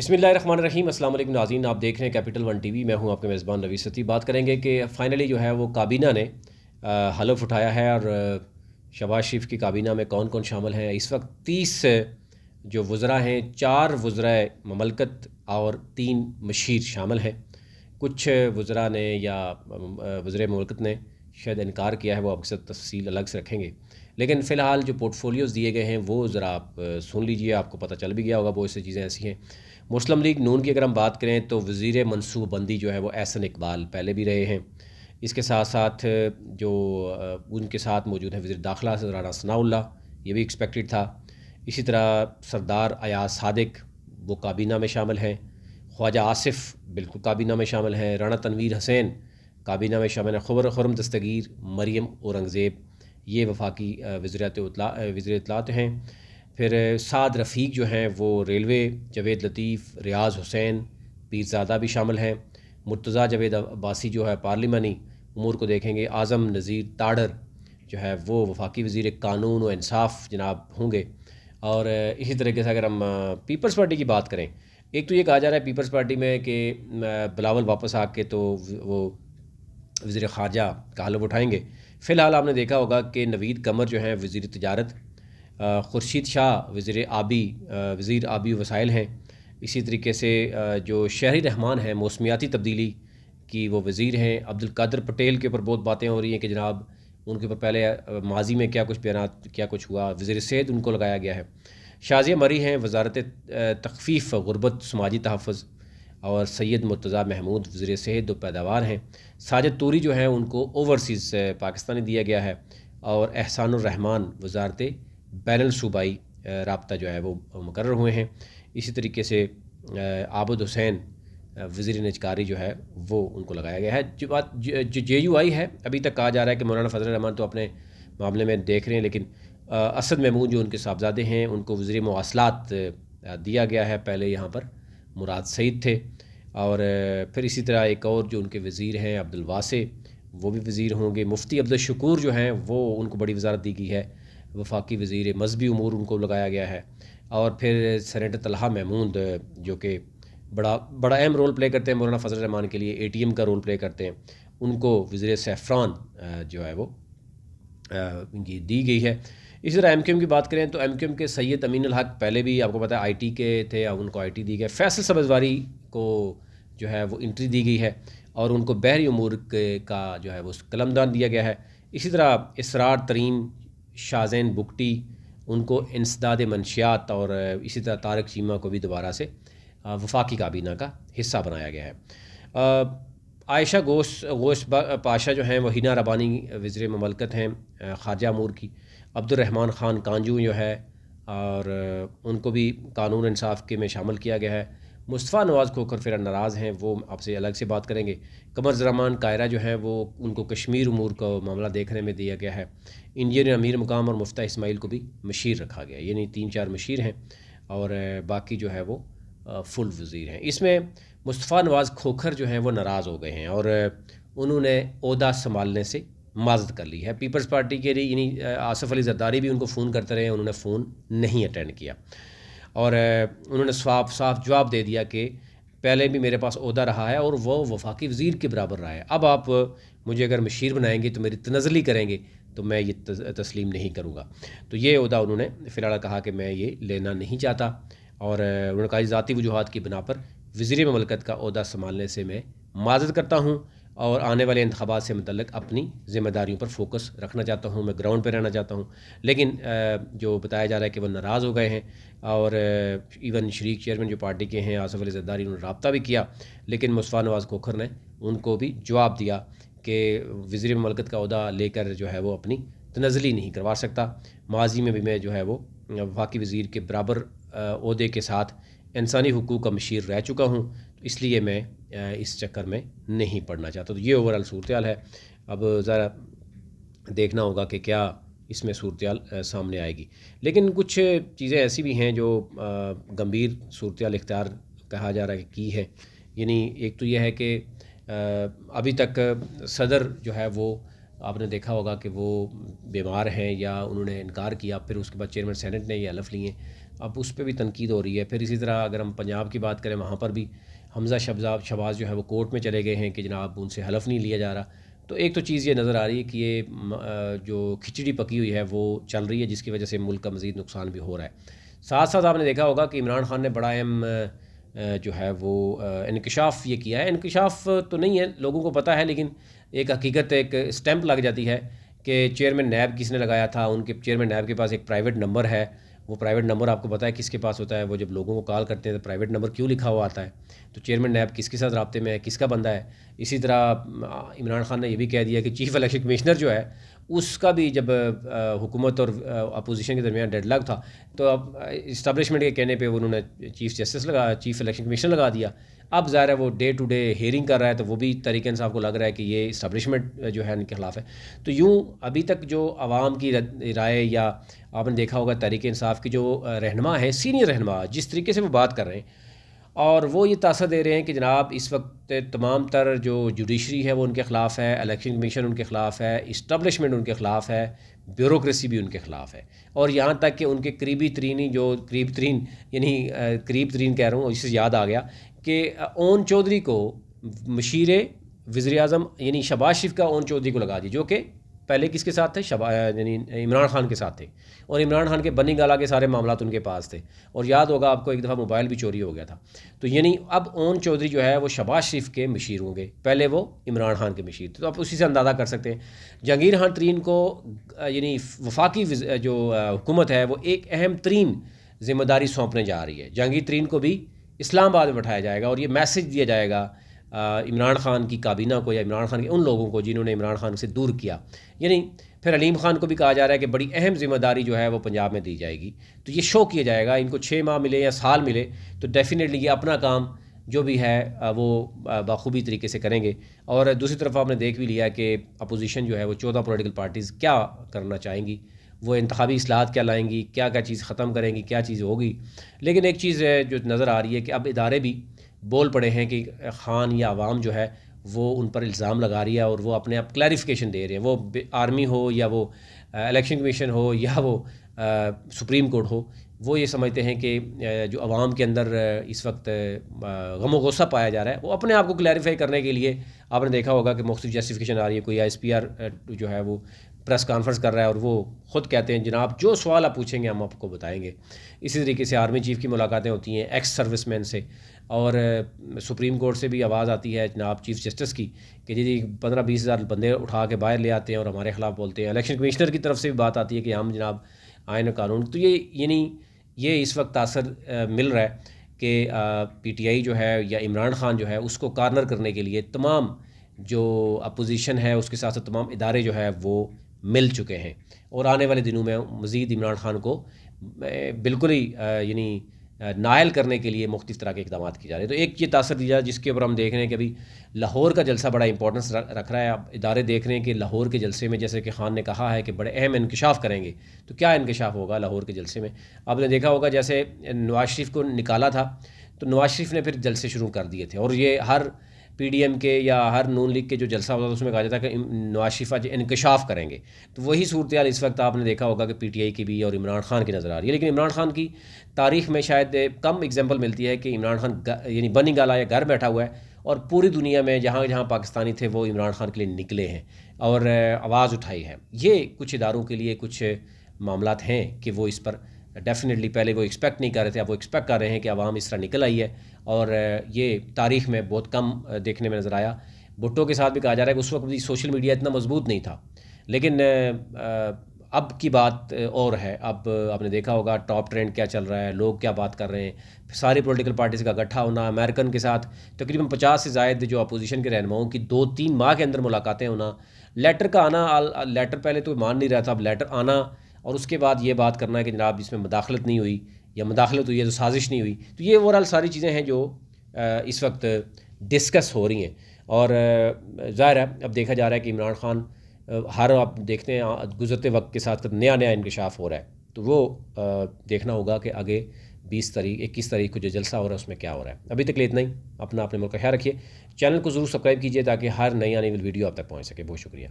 بسم اللہ الرحمن الرحیم۔ السلام علیکم ناظرین، آپ دیکھ رہے ہیں کیپٹل ون ٹی وی۔ میں ہوں آپ کے میزبان نوید ستی۔ بات کریں گے کہ فائنلی جو ہے وہ کابینہ نے حلف اٹھایا ہے، اور شہباز شریف کی کابینہ میں کون کون شامل ہیں۔ اس وقت 30 جو وزراء ہیں، 4 وزرائے مملکت اور 3 مشیر شامل ہیں۔ کچھ وزراء نے یا وزیر مملکت نے شاید انکار کیا ہے، وہ آپ کے ساتھ تفصیل الگ سے رکھیں گے، لیکن فی الحال جو پورٹ فولیوز دیے گئے ہیں وہ ذرا آپ سن لیجئے، آپ کو پتہ چل بھی گیا ہوگا بہت سی چیزیں ایسی ہیں۔ مسلم لیگ نون کی اگر ہم بات کریں تو وزیر منصوبہ بندی جو ہے وہ احسن اقبال پہلے بھی رہے ہیں۔ اس کے ساتھ ساتھ جو ان کے ساتھ موجود ہیں وزیر داخلہ رانا ثناء اللہ، یہ بھی ایکسپیکٹڈ تھا۔ اسی طرح سردار ایاز صادق وہ کابینہ میں شامل ہیں۔ خواجہ آصف بالکل کابینہ میں شامل ہیں۔ رانا تنویر حسین کابینہ میں شامل ہیں۔ خرم دستگیر، مریم اورنگزیب یہ وفاقی وزیر اطلاعات ہیں۔ پھر سعد رفیق جو ہیں وہ ریلوے، جاوید لطیف، ریاض حسین پیرزادہ بھی شامل ہیں۔ مرتضیٰ جاوید عباسی جو ہے پارلیمانی امور کو دیکھیں گے۔ اعظم نذیر تاڑر جو ہے وہ وفاقی وزیر قانون و انصاف جناب ہوں گے۔ اور اسی طریقے سے اگر ہم پیپلز پارٹی کی بات کریں، ایک تو یہ کہا جا رہا ہے پیپلز پارٹی میں کہ بلاول واپس آ کے تو وہ وزیر خارجہ کا حلف اٹھائیں گے۔ فی الحال آپ نے دیکھا ہوگا کہ نوید قمر جو ہیں وزیر تجارت، خورشید شاہ وزیر آبی وسائل ہیں۔ اسی طریقے سے جو شہری رحمان ہیں موسمیاتی تبدیلی کی وہ وزیر ہیں۔ عبدالقادر پٹیل کے اوپر بہت باتیں ہو رہی ہیں کہ جناب ان کے اوپر پہلے ماضی میں کیا کچھ بیانات، کیا کچھ ہوا۔ وزیر صحت ان کو لگایا گیا ہے۔ شازیہ مری ہیں وزارت تخفیف غربت سماجی تحفظ، اور سید مرتضیٰ محمود وزیر صحت و پیداوار ہیں۔ ساجد طوری جو ہیں ان کو اوورسیز پاکستانی دیا گیا ہے، اور احسان الرحمان وزارت بین الصوبائی رابطہ جو ہے وہ مقرر ہوئے ہیں۔ اسی طریقے سے عابد حسین وزیر نجکاری جو ہے وہ ان کو لگایا گیا ہے۔ جو جے یو آئی ہے، ابھی تک کہا جا رہا ہے کہ مولانا فضل الرحمان تو اپنے معاملے میں دیکھ رہے ہیں، لیکن اسد محمود جو ان کے صاحبزادے ہیں ان کو وزیر مواصلات دیا گیا ہے۔ پہلے یہاں پر مراد سعید تھے، اور پھر اسی طرح ایک اور جو ان کے وزیر ہیں عبدالواسع وہ بھی وزیر ہوں گے۔ مفتی عبدالشکور جو ہیں وہ ان کو بڑی وزارت دی گئی ہے۔ وفاقی وزیر مذہبی امور ان کو لگایا گیا ہے۔ اور پھر سینیٹر طلحہ محمود جو کہ بڑا اہم رول پلے کرتے ہیں مولانا فضل الرحمان کے لیے، اے ٹی ایم کا رول پلے کرتے ہیں، ان کو وزیر سیفران جو ہے وہ ان کی دی گئی ہے۔ اسی طرح ایم کیو ایم کی بات کریں تو ایم کیو ایم کے سید امین الحق پہلے بھی آپ کو پتہ ہے آئی ٹی کے تھے، اب ان کو آئی ٹی دی گئی۔ فیصل سبزواری کو جو ہے وہ انٹری دی گئی ہے، اور ان کو بحری امور کا جو ہے وہ قلمدان دیا گیا ہے۔ اسی طرح اسرار تریم شازین بگٹی ان کو انسداد منشیات، اور اسی طرح طارق چیمہ کو بھی دوبارہ سے وفاقی کابینہ کا حصہ بنایا گیا ہے۔ عائشہ گوش پاشا جو ہیں وہ ہینا ربانی وزیر مملکت ہیں خارجہ امور کی۔ عبد الرحمن خان کانجو جو ہے، اور ان کو بھی قانون انصاف کے میں شامل کیا گیا ہے۔ مصطفیٰ نواز کھوکھر پھر ناراض ہیں، وہ آپ سے الگ سے بات کریں گے۔ قمر زمان قاہرہ جو ہیں وہ ان کو کشمیر امور کا معاملہ دیکھنے میں دیا گیا ہے۔ انجینئر امیر مقام اور مفتاح اسماعیل کو بھی مشیر رکھا گیا، یعنی 3-4 مشیر ہیں، اور باقی جو ہے وہ فل وزیر ہیں۔ اس میں مصطفیٰ نواز کھوکھر جو ہیں وہ ناراض ہو گئے ہیں، اور انہوں نے عہدہ سنبھالنے سے معذرت کر لی ہے۔ پیپلز پارٹی کے لیے یعنی آصف علی زرداری بھی ان کو فون کرتے رہے، انہوں نے فون نہیں اٹینڈ کیا، اور انہوں نے صاف جواب دے دیا کہ پہلے بھی میرے پاس عہدہ رہا ہے اور وہ وفاقی وزیر کے برابر رہا ہے، اب آپ مجھے اگر مشیر بنائیں گے تو میری تنزلی کریں گے تو میں یہ تسلیم نہیں کروں گا۔ تو یہ عہدہ انہوں نے فی الحال کہا کہ میں یہ لینا نہیں چاہتا، اور انہوں نے کہا ذاتی وجوہات کی بنا پر وزیر مملکت کا عہدہ سنبھالنے سے میں معذرت کرتا ہوں، اور آنے والے انتخابات سے متعلق اپنی ذمہ داریوں پر فوکس رکھنا چاہتا ہوں، میں گراؤنڈ پہ رہنا چاہتا ہوں۔ لیکن جو بتایا جا رہا ہے کہ وہ ناراض ہو گئے ہیں، اور ایون شریک چیئرمین جو پارٹی کے ہیں آصف علی زرداری انہوں نے رابطہ بھی کیا، لیکن مصطفیٰ نواز کھوکھر نے ان کو بھی جواب دیا کہ وزیر مملکت کا عہدہ لے کر جو ہے وہ اپنی تنزلی نہیں کروا سکتا۔ ماضی میں بھی میں جو ہے وہ وفاقی وزیر کے برابر عہدے کے ساتھ انسانی حقوق کا مشیر رہ چکا ہوں، تو اس لیے میں اس چکر میں نہیں پڑنا چاہتا۔ تو یہ اوورال صورتحال ہے۔ اب ذرا دیکھنا ہوگا کہ کیا اس میں صورتحال سامنے آئے گی، لیکن کچھ چیزیں ایسی بھی ہیں جو گمبھیر صورتحال اختیار کہا جا رہا ہے کی ہے۔ یعنی ایک تو یہ ہے کہ ابھی تک صدر جو ہے وہ آپ نے دیکھا ہوگا کہ وہ بیمار ہیں یا انہوں نے انکار کیا، پھر اس کے بعد چیئرمین سینٹ نے یہ حلف لیے، اب اس پہ بھی تنقید ہو رہی ہے. پھر اسی طرح اگر ہم پنجاب کی بات کریں وہاں پر بھی حمزہ شہباز جو ہے وہ کورٹ میں چلے گئے ہیں کہ جناب ان سے حلف نہیں لیا جا رہا. تو ایک تو چیز یہ نظر آ رہی ہے کہ یہ جو کھچڑی پکی ہوئی ہے وہ چل رہی ہے جس کی وجہ سے ملک کا مزید نقصان بھی ہو رہا ہے. ساتھ ساتھ آپ نے دیکھا ہوگا کہ عمران خان نے بڑا اہم جو ہے وہ انکشاف یہ کیا ہے. انکشاف تو نہیں ہے, لوگوں کو پتہ ہے, لیکن ایک حقیقت ایک اسٹیمپ لگ جاتی ہے کہ چیئرمین نیب کس نے لگایا تھا. ان کے چیئرمین نیب کے پاس ایک پرائیویٹ نمبر ہے. وہ پرائیویٹ نمبر آپ کو پتہ ہے کس کے پاس ہوتا ہے. وہ جب لوگوں کو کال کرتے ہیں تو پرائیویٹ نمبر کیوں لکھا ہوا آتا ہے. تو چیئرمین نیب کس کے ساتھ رابطے میں ہے, کس کا بندہ ہے. اسی طرح عمران خان نے یہ بھی کہہ دیا کہ چیف الیکشن کمشنر جو ہے اس کا بھی جب حکومت اور اپوزیشن کے درمیان ڈیڈ لاک تھا تو اب اسٹیبلشمنٹ کے کہنے پہ انہوں نے چیف الیکشن کمشنر لگا دیا. اب ظاہر ہے وہ ڈے ٹو ڈے ہیئرنگ کر رہا ہے تو وہ بھی تحریک انصاف کو لگ رہا ہے کہ یہ اسٹیبلشمنٹ جو ہے ان کے خلاف ہے. تو یوں ابھی تک جو عوام کی رائے یا آپ نے دیکھا ہوگا تحریک انصاف کی جو رہنما ہیں, سینئر رہنما, جس طریقے سے وہ بات کر رہے ہیں اور وہ یہ تاثر دے رہے ہیں کہ جناب اس وقت تمام تر جو جوڈیشری ہے وہ ان کے خلاف ہے, الیکشن کمیشن ان کے خلاف ہے, اسٹیبلشمنٹ ان کے خلاف ہے, بیوروکریسی بھی ان کے خلاف ہے. اور یہاں تک کہ ان کے قریب ترین کہہ رہا ہوں, اس سے یاد آ گیا کہ اون چودھری کو مشیر وزیر اعظم یعنی شہباز شریف کا اون چودھری کو لگا دی, جو کہ پہلے کس کے ساتھ تھے, یعنی عمران خان کے ساتھ تھے. اور عمران خان کے بنی گالا کے سارے معاملات ان کے پاس تھے. اور یاد ہوگا آپ کو ایک دفعہ موبائل بھی چوری ہو گیا تھا. تو یعنی اب اون چودھری جو ہے وہ شہباز شریف کے مشیر ہوں گے, پہلے وہ عمران خان کے مشیر تھے. تو آپ اسی سے اندازہ کر سکتے ہیں. جہانگیر خان ترین کو یعنی وفاقی جو حکومت ہے وہ ایک اہم ترین ذمہ داری سونپنے جا رہی ہے. جہانگیر ترین کو بھی اسلام آباد میں بٹھایا جائے گا اور یہ میسج دیا جائے گا عمران خان کی کابینہ کو یا عمران خان کے ان لوگوں کو جنہوں نے عمران خان سے دور کیا. یعنی پھر علیم خان کو بھی کہا جا رہا ہے کہ بڑی اہم ذمہ داری جو ہے وہ پنجاب میں دی جائے گی. تو یہ شو کیا جائے گا, ان کو 6 ماہ ملے یا سال ملے تو ڈیفینیٹلی یہ اپنا کام جو بھی ہے وہ بخوبی طریقے سے کریں گے. اور دوسری طرف آپ نے دیکھ بھی لیا کہ اپوزیشن جو ہے وہ 14 پولیٹیکل پارٹیز کیا کرنا چاہیں گی, وہ انتخابی اصلاحات کیا لائیں گی, کیا کیا چیز ختم کریں گی, کیا چیز ہوگی. لیکن ایک چیز جو نظر آ رہی ہے کہ اب ادارے بھی بول پڑے ہیں کہ خان یا عوام جو ہے وہ ان پر الزام لگا رہی ہے اور وہ اپنے آپ کلیریفیکیشن دے رہے ہیں. وہ آرمی ہو یا وہ الیکشن کمیشن ہو یا وہ سپریم کورٹ ہو, وہ یہ سمجھتے ہیں کہ جو عوام کے اندر اس وقت غم و غصہ پایا جا رہا ہے وہ اپنے آپ کو کلیریفائی کرنے کے لیے آپ نے دیکھا ہوگا کہ مختلف جسٹیفیکیشن آ رہی ہے. کوئی ایس پی آر جو ہے وہ پریس کانفرنس کر رہا ہے اور وہ خود کہتے ہیں جناب جو سوال آپ پوچھیں گے ہم آپ کو بتائیں گے. اسی طریقے سے آرمی چیف کی ملاقاتیں ہوتی ہیں ایکس سروس مین سے, اور سپریم کورٹ سے بھی آواز آتی ہے جناب چیف جسٹس کی کہ جی 15-20 ہزار بندے اٹھا کے باہر لے آتے ہیں اور ہمارے خلاف بولتے ہیں. الیکشن کمشنر کی طرف سے بھی بات آتی ہے کہ ہم جناب آئین و قانون. تو یہ اس وقت تاثر مل رہا ہے کہ پی ٹی آئی جو ہے یا عمران خان جو ہے اس کو کارنر کرنے کے لیے تمام جو اپوزیشن ہے اس کے ساتھ ساتھ تمام ادارے جو ہے وہ مل چکے ہیں. اور آنے والے دنوں میں مزید عمران خان کو بالکل ہی یعنی نائل کرنے کے لیے مختلف طرح کے اقدامات کی جا رہے ہیں. تو ایک یہ تاثر دیا جس کے اوپر ہم دیکھ رہے ہیں کہ ابھی لاہور کا جلسہ بڑا امپورٹنس رکھ رہا ہے. اب ادارے دیکھ رہے ہیں کہ لاہور کے جلسے میں جیسے کہ خان نے کہا ہے کہ بڑے اہم انکشاف کریں گے, تو کیا انکشاف ہوگا لاہور کے جلسے میں. آپ نے دیکھا ہوگا جیسے نواز شریف کو نکالا تھا تو نواز شریف نے پھر جلسے شروع کر دیے تھے, اور یہ ہر پی ڈی ایم کے یا ہر نون لیگ کے جو جلسہ ہوتا تھا اس میں کہا جاتا ہے کہ نواز شریف آج انکشاف کریں گے. تو وہی صورتحال اس وقت آپ نے دیکھا ہوگا کہ پی ٹی آئی کی بھی اور عمران خان کی نظر آ رہی ہے. لیکن عمران خان کی تاریخ میں شاید کم اگزامپل ملتی ہے کہ عمران خان یعنی بنی گالا یا گھر بیٹھا ہوا ہے اور پوری دنیا میں جہاں جہاں پاکستانی تھے وہ عمران خان کے لیے نکلے ہیں اور آواز اٹھائی ہے. یہ کچھ اداروں کے لیے کچھ معاملات ہیں کہ وہ اس پر ڈیفینیٹلی پہلے وہ ایکسپیکٹ نہیں کر رہے تھے, اب وہ ایکسپیکٹ کر رہے ہیں کہ عوام اس طرح نکل آئی ہے. اور یہ تاریخ میں بہت کم دیکھنے میں نظر آیا. بھٹو کے ساتھ بھی کہا جا رہا ہے کہ اس وقت بھی سوشل میڈیا اتنا مضبوط نہیں تھا, لیکن اب کی بات اور ہے. اب آپ نے دیکھا ہوگا ٹاپ ٹرینڈ کیا چل رہا ہے, لوگ کیا بات کر رہے ہیں, ساری پولیٹیکل پارٹیز کا اکٹھا ہونا, امریکن کے ساتھ تقریباً 50 سے زائد جو اپوزیشن کے رہنماؤں کی 2-3 ماہ کے اندر ملاقاتیں ہونا, لیٹر کا آنا. لیٹر پہلے تو مان نہیں رہا تھا, اب لیٹر آنا اور اس کے بعد یہ بات کرنا ہے کہ جناب اس میں مداخلت نہیں ہوئی یا مداخلت ہوئی ہے تو سازش نہیں ہوئی. تو یہ اوورآل ساری چیزیں ہیں جو اس وقت ڈسکس ہو رہی ہیں. اور ظاہر ہے اب دیکھا جا رہا ہے کہ عمران خان ہر آپ دیکھتے ہیں گزرتے وقت کے ساتھ نیا انکشاف ہو رہا ہے. تو وہ دیکھنا ہوگا کہ آگے 21 تاریخ کو جو جلسہ ہو رہا ہے اس میں کیا ہو رہا ہے. ابھی تک اتنا ہی. اپنے ملک کا خیال رکھیے. چینل کو ضرور سبسکرائب کیجیے تاکہ ہر نئی آنے والی ویڈیو آپ تک پہنچ سکے. بہت شکریہ.